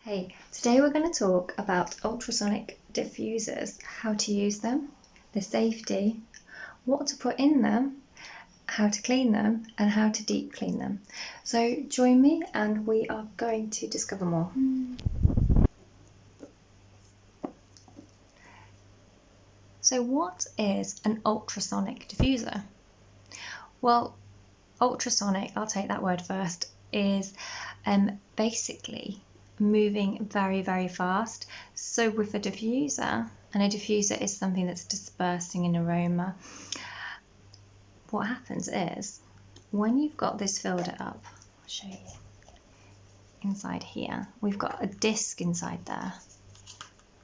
Hey, today we're going to talk about ultrasonic diffusers, how to use them, the safety, what to put in them, how to clean them, and how to deep clean them. So join me and we are going to discover more. So what is an ultrasonic diffuser? Well, ultrasonic, I'll take that word first, is basically moving very, very fast. So with a diffuser, and a diffuser is something that's dispersing an aroma, what happens is when you've got this filter up, I'll show you inside here, we've got a disc inside there.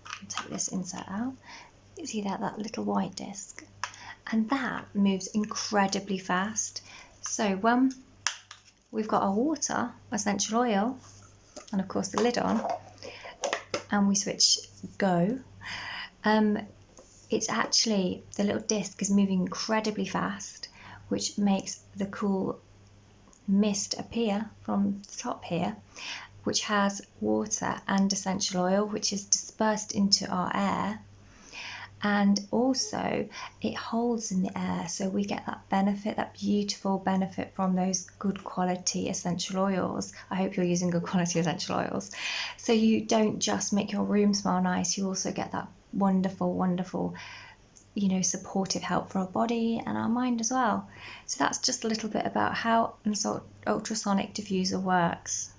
I'll take this insert out. You see that little white disc, and that moves incredibly fast. So when we've got our water, essential oil, and of course the lid on, and we switch go, it's actually, the little disc is moving incredibly fast, which makes the cool mist appear from the top here, which has water and essential oil, which is dispersed into our air. And also it holds in the air, so we get that benefit, that beautiful benefit from those good quality essential oils. I hope you're using good quality essential oils. So you don't just make your room smell nice, you also get that wonderful, wonderful, supportive help for our body and our mind as well. So that's just a little bit about how an ultrasonic diffuser works.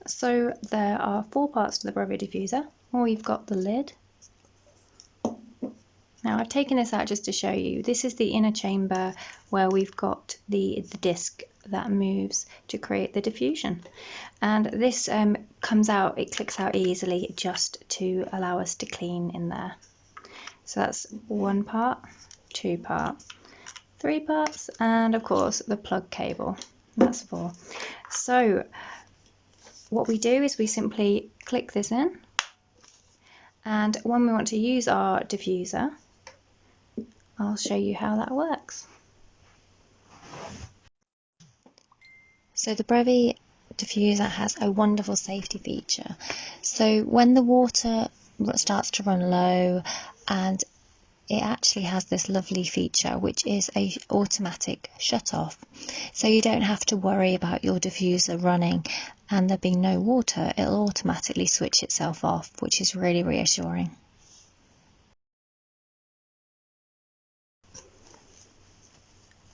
So there are 4 parts to the brevi diffuser. We've got the lid. Now I've taken this out just to show you. This is the inner chamber where we've got the disc that moves to create the diffusion. And this comes out, it clicks out easily just to allow us to clean in there. So that's 1 part, 2 parts, 3 parts, and of course the plug cable. That's 4. So what we do is we simply click this in. And when we want to use our diffuser, I'll show you how that works. So the brevi diffuser has a wonderful safety feature. So when the water starts to run low, and it actually has this lovely feature which is a automatic shut off. So you don't have to worry about your diffuser running and there being no water, it'll automatically switch itself off, which is really reassuring.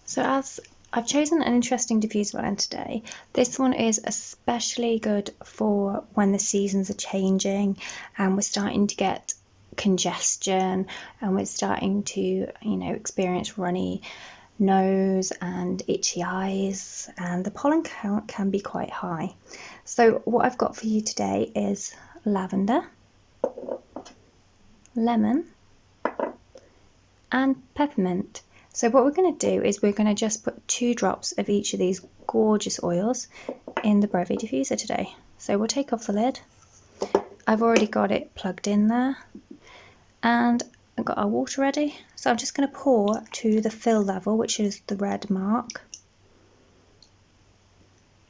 So as I've chosen an interesting diffuser blend today, this one is especially good for when the seasons are changing and we're starting to get congestion and we're starting to experience runny nose and itchy eyes, and the pollen count can be quite high. So what I've got for you today is lavender, lemon and peppermint. So what we're going to do is we're going to just put 2 drops of each of these gorgeous oils in the brevi diffuser today. So we'll take off the lid. I've already got it plugged in there and I've got our water ready. So I'm just going to pour to the fill level, which is the red mark.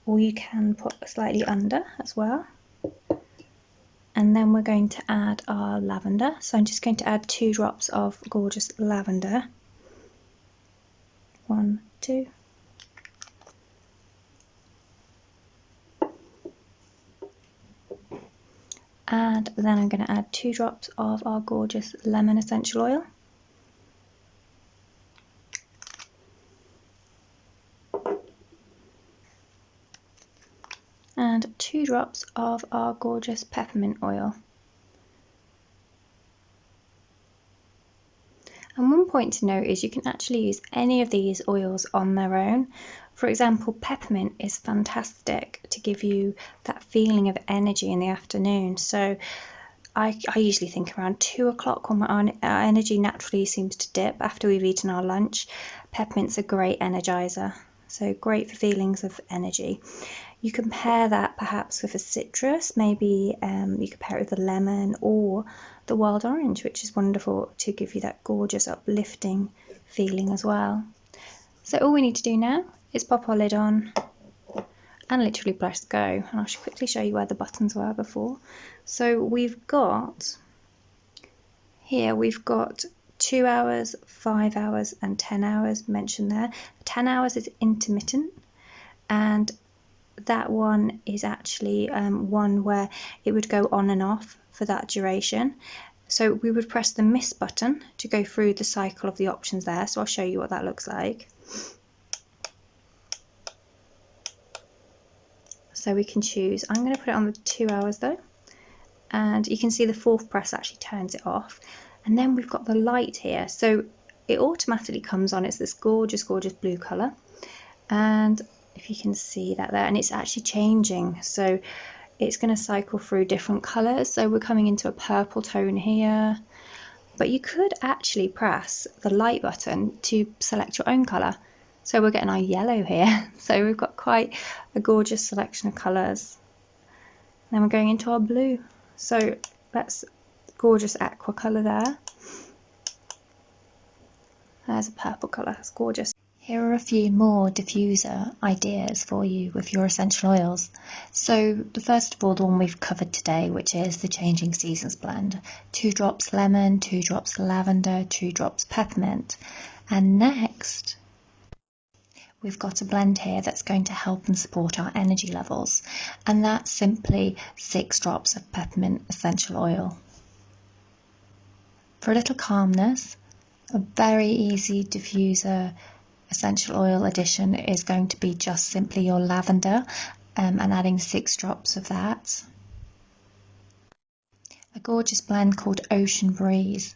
Or you can put slightly under as well. And then we're going to add our lavender. So I'm just going to add 2 drops of gorgeous lavender. 1, 2. And then I'm going to add 2 drops of our gorgeous lemon essential oil. And 2 drops of our gorgeous peppermint oil. And one point to note is you can actually use any of these oils on their own. For example, peppermint is fantastic to give you that feeling of energy in the afternoon. So I usually think around 2 o'clock when our energy naturally seems to dip after we've eaten our lunch. Peppermint's a great energizer, so great for feelings of energy. You can pair that perhaps with a citrus, maybe you could pair it with a lemon or the wild orange, which is wonderful to give you that gorgeous uplifting feeling as well. So all we need to do now is pop our lid on, and literally press go, and I'll quickly show you where the buttons were before. So we've got here, we've got 2 hours, 5 hours and 10 hours mentioned there. 10 hours is intermittent, and that one is actually one where it would go on and off for that duration. So we would press the miss button to go through the cycle of the options there. So I'll show you what that looks like. So we can choose, I'm going to put it on the 2 hours though, and you can see the fourth press actually turns it off. And then we've got the light here, so it automatically comes on. It's this gorgeous, gorgeous blue colour, and if you can see that there, and it's actually changing, so it's going to cycle through different colours. So we're coming into a purple tone here, but you could actually press the light button to select your own colour. So we're getting our yellow here, so we've got quite a gorgeous selection of colours. Then we're going into our blue, so that's gorgeous aqua colour there. There's a purple colour, it's gorgeous. Here are a few more diffuser ideas for you with your essential oils. So the first of all, the one we've covered today, which is the Changing Seasons blend. 2 drops lemon, 2 drops lavender, 2 drops peppermint. And next, we've got a blend here that's going to help and support our energy levels, and that's simply 6 drops of peppermint essential oil. For a little calmness, a very easy diffuser essential oil addition is going to be just simply your lavender, and adding 6 drops of that. A gorgeous blend called Ocean Breeze,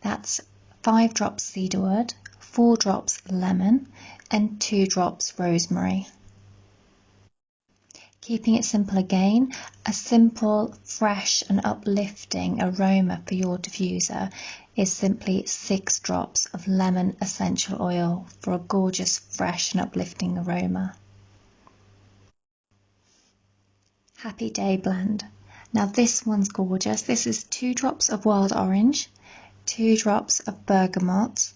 that's 5 drops cedarwood, 4 drops lemon and 2 drops rosemary. Keeping it simple again, a simple, fresh and uplifting aroma for your diffuser is simply 6 drops of lemon essential oil for a gorgeous, fresh and uplifting aroma. Happy Day blend. Now this one's gorgeous. This is 2 drops of wild orange, 2 drops of bergamot.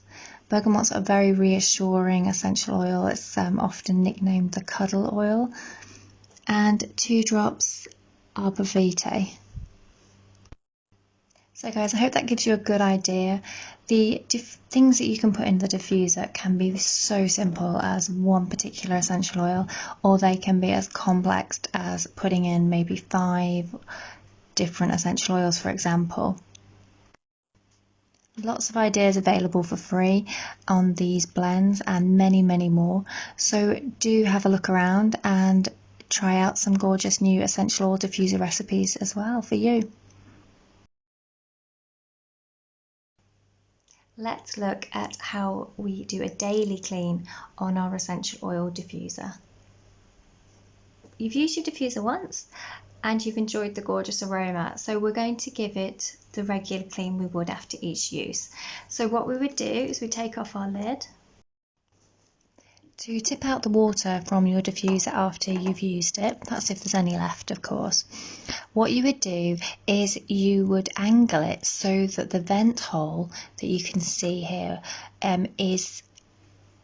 Bergamot's a very reassuring essential oil. It's often nicknamed the cuddle oil. And 2 drops arbor vitae. So guys, I hope that gives you a good idea. The things that you can put in the diffuser can be so simple as one particular essential oil, or they can be as complex as putting in maybe 5 different essential oils, for example. Lots of ideas available for free on these blends and many, many more. So do have a look around and try out some gorgeous new essential oil diffuser recipes as well for you. Let's look at how we do a daily clean on our essential oil diffuser. You've used your diffuser once and you've enjoyed the gorgeous aroma, so we're going to give it the regular clean we would after each use. So what we would do is we take off our lid. To tip out the water from your diffuser after you've used it, that's if there's any left, of course, what you would do is you would angle it so that the vent hole that you can see here is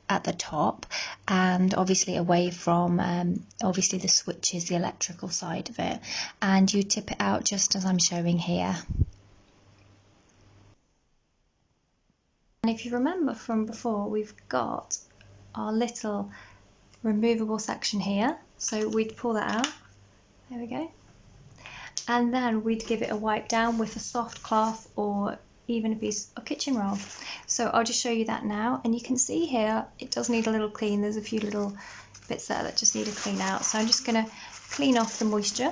at the top, and obviously away from obviously the switches, the electrical side of it, and you tip it out just as I'm showing here. And if you remember from before, we've got our little removable section here, so we'd pull that out, there we go, and then we'd give it a wipe down with a soft cloth or even a piece of kitchen roll. So I'll just show you that now, and you can see here it does need a little clean. There's a few little bits there that just need to clean out, so I'm just going to clean off the moisture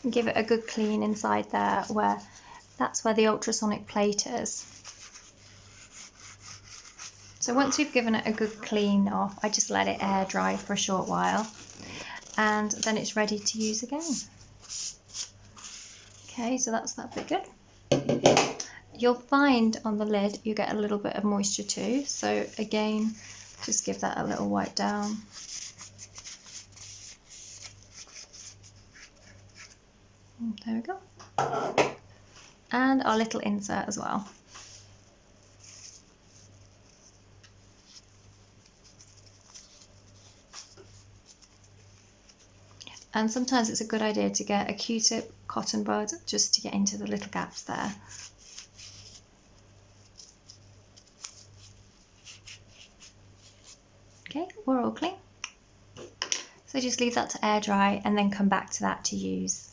and give it a good clean inside there, where that's where the ultrasonic plate is. So once we've given it a good clean off, I just let it air dry for a short while, and then it's ready to use again. Okay, so that's that bit good. You'll find on the lid you get a little bit of moisture too, so again, just give that a little wipe down. There we go. And our little insert as well. And sometimes it's a good idea to get a Q-tip, cotton bud, just to get into the little gaps there. Okay, we're all clean. So just leave that to air dry and then come back to that to use.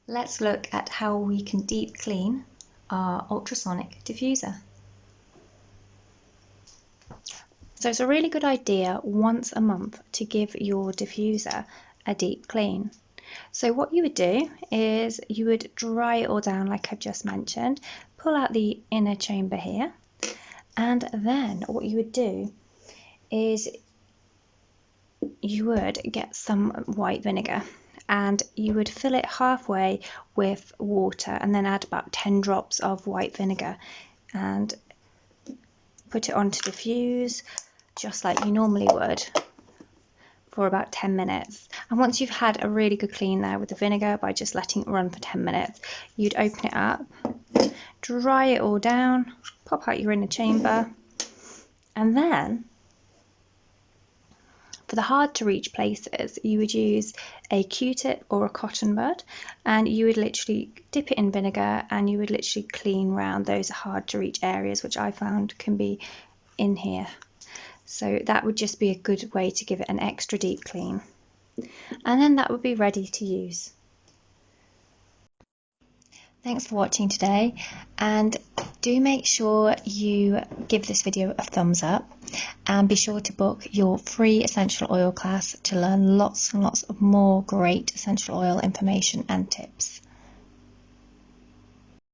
Let's look at how we can deep clean our ultrasonic diffuser. So it's a really good idea once a month to give your diffuser a deep clean. So what you would do is you would dry it all down like I've just mentioned, pull out the inner chamber here, and then what you would do is you would get some white vinegar and you would fill it halfway with water and then add about 10 drops of white vinegar and put it on to diffuse just like you normally would for about 10 minutes. And once you've had a really good clean there with the vinegar by just letting it run for 10 minutes, you'd open it up, dry it all down, pop out your inner chamber, and then for the hard to reach places, you would use a Q-tip or a cotton bud, and you would literally dip it in vinegar and you would literally clean around those hard to reach areas, which I found can be in here. So that would just be a good way to give it an extra deep clean. And then that would be ready to use. Thanks for watching today, and do make sure you give this video a thumbs up and be sure to book your free essential oil class to learn lots and lots of more great essential oil information and tips.